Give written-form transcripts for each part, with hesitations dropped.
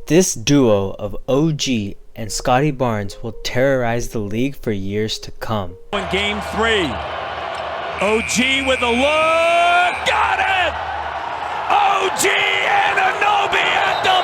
This duo of OG and Scottie Barnes will terrorize the league for years to come. In game 3, OG with a look, got it! OG and Anunoby at the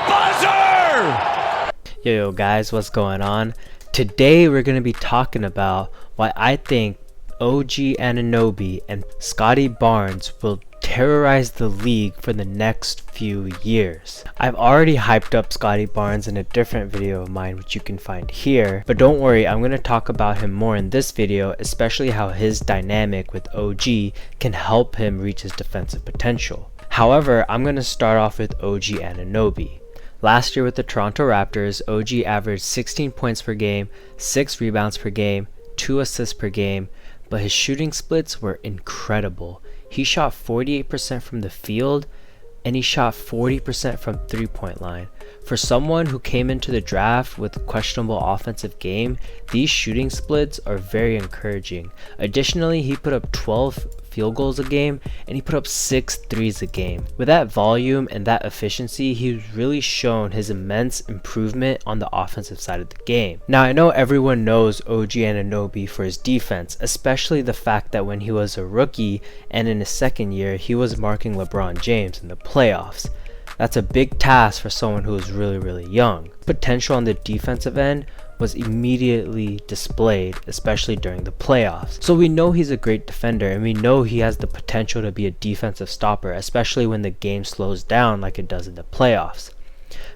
buzzer! Yo guys, what's going on? Today we're going to be talking about why I think OG Anunoby and Scottie Barnes will terrorize the league for the next few years. I've already hyped up Scottie Barnes in a different video of mine, which you can find here, but don't worry, I'm going to talk about him more in this video, especially how his dynamic with OG can help him reach his defensive potential. However, I'm going to start off with OG Anunoby. Last year with the Toronto Raptors, OG averaged 16 points per game, 6 rebounds per game, 2 assists per game, but his shooting splits were incredible. He shot 48% from the field and he shot 40% from 3-point line. For someone who came into the draft with a questionable offensive game, these shooting splits are very encouraging. Additionally, he put up 12 field goals a game and he put up 6 threes a game. With that volume and that efficiency, he's really shown his immense improvement on the offensive side of the game. Now, I know everyone knows OG Anunoby for his defense, especially the fact that when he was a rookie and in his second year, he was marking LeBron James in the playoffs. That's a big task for someone who is really young. Potential on the defensive end was immediately displayed, especially during the playoffs. So we know he's a great defender and we know he has the potential to be a defensive stopper, especially when the game slows down like it does in the playoffs.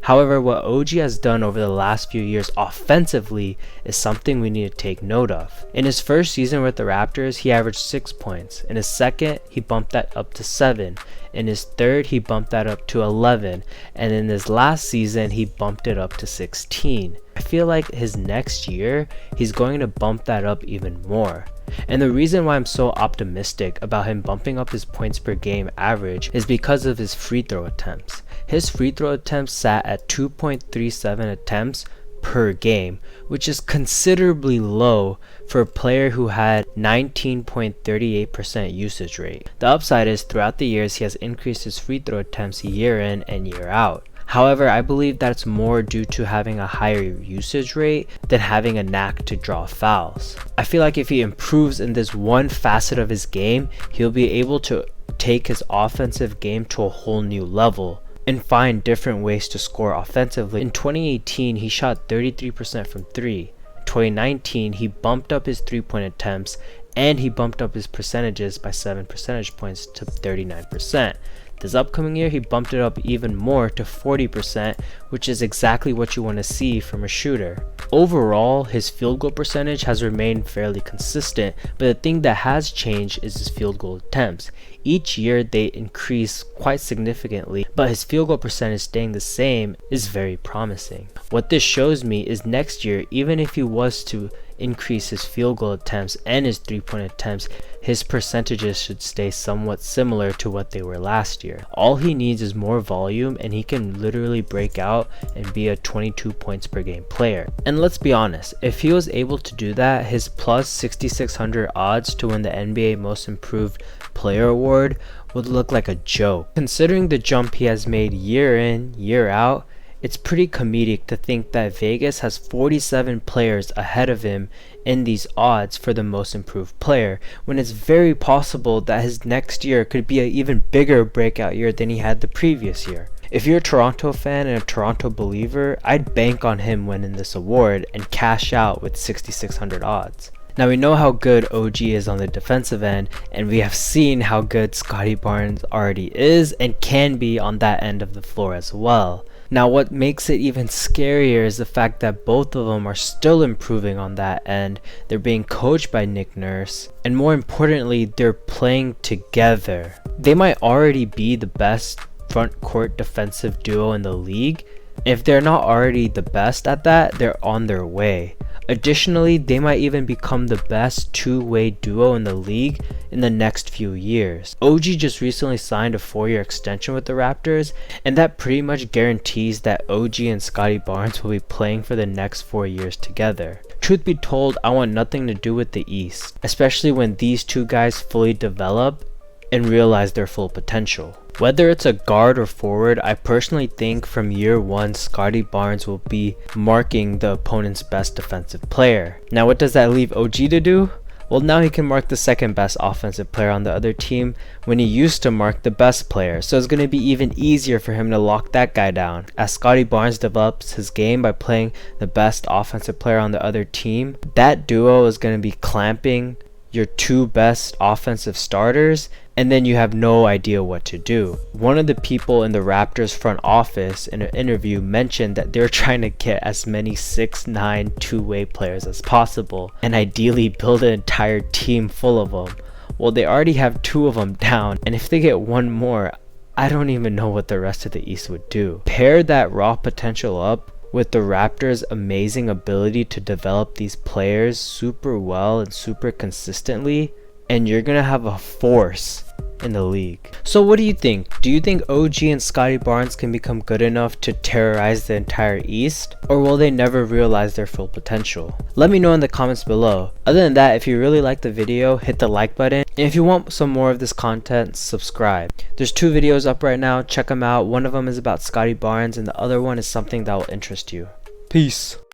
However, what OG has done over the last few years offensively is something we need to take note of. In his first season with the Raptors, he averaged 6 points. In his second, he bumped that up to 7. In his third, he bumped that up to 11. And in his last season, he bumped it up to 16. I feel like his next year, he's going to bump that up even more. And the reason why I'm so optimistic about him bumping up his points per game average is because of his free throw attempts. His free throw attempts sat at 2.37 attempts per game, which is considerably low for a player who had 19.38% usage rate. The upside is throughout the years he has increased his free throw attempts year in and year out. However, I believe that's more due to having a higher usage rate than having a knack to draw fouls. I feel like if he improves in this one facet of his game, he'll be able to take his offensive game to a whole new level and find different ways to score offensively. In 2018, he shot 33% from 3. In 2019, he bumped up his 3-point attempts and he bumped up his percentages by 7 percentage points to 39%. This upcoming year, he bumped it up even more to 40%, which is exactly what you want to see from a shooter. Overall, his field goal percentage has remained fairly consistent, but the thing that has changed is his field goal attempts. Each year they increase quite significantly, but his field goal percentage staying the same is very promising. What this shows me is next year, even if he was to increase his field goal attempts and his 3-point attempts, his percentages should stay somewhat similar to what they were last year. All he needs is more volume and he can literally break out and be a 22 points per game player. And let's be honest, if he was able to do that, his plus 6,600 odds to win the NBA Most Improved Player Award would look like a joke. Considering the jump he has made year in, year out, it's pretty comedic to think that Vegas has 47 players ahead of him in these odds for the most improved player, when it's very possible that his next year could be an even bigger breakout year than he had the previous year. If you're a Toronto fan and a Toronto believer, I'd bank on him winning this award and cash out with 6,600 odds. Now we know how good OG is on the defensive end, and we have seen how good Scottie Barnes already is and can be on that end of the floor as well. Now what makes it even scarier is the fact that both of them are still improving on that end. They're being coached by Nick Nurse, and more importantly, they're playing together. They might already be the best front court defensive duo in the league. If they're not already the best at that, they're on their way. Additionally, they might even become the best two-way duo in the league in the next few years. OG just recently signed a 4-year extension with the Raptors, and that pretty much guarantees that OG and Scottie Barnes will be playing for the next 4 years together. Truth be told, I want nothing to do with the East, especially when these two guys fully develop and realize their full potential. Whether it's a guard or forward, I personally think from year one, Scottie Barnes will be marking the opponent's best defensive player. Now what does that leave OG to do? Well, now he can mark the second best offensive player on the other team when he used to mark the best player. So it's going to be even easier for him to lock that guy down. As Scottie Barnes develops his game by playing the best offensive player on the other team, that duo is going to be clamping your two best offensive starters, and then you have no idea what to do. One of the people in the Raptors front office in an interview mentioned that they're trying to get as many 6'9" two-way players as possible and ideally build an entire team full of them. Well, they already have two of them down, and if they get one more, I don't even know what the rest of the East would do. Pair that raw potential up with the Raptors' amazing ability to develop these players super well and super consistently, and you're gonna have a force in the league. So what do you think? Do you think OG and Scottie Barnes can become good enough to terrorize the entire East, or will they never realize their full potential? Let me know in the comments below. Other than that, if you really liked the video, hit the like button, and if you want some more of this content, subscribe. There's 2 videos up right now, check them out. One of them is about Scottie Barnes and the other one is something that will interest you. Peace.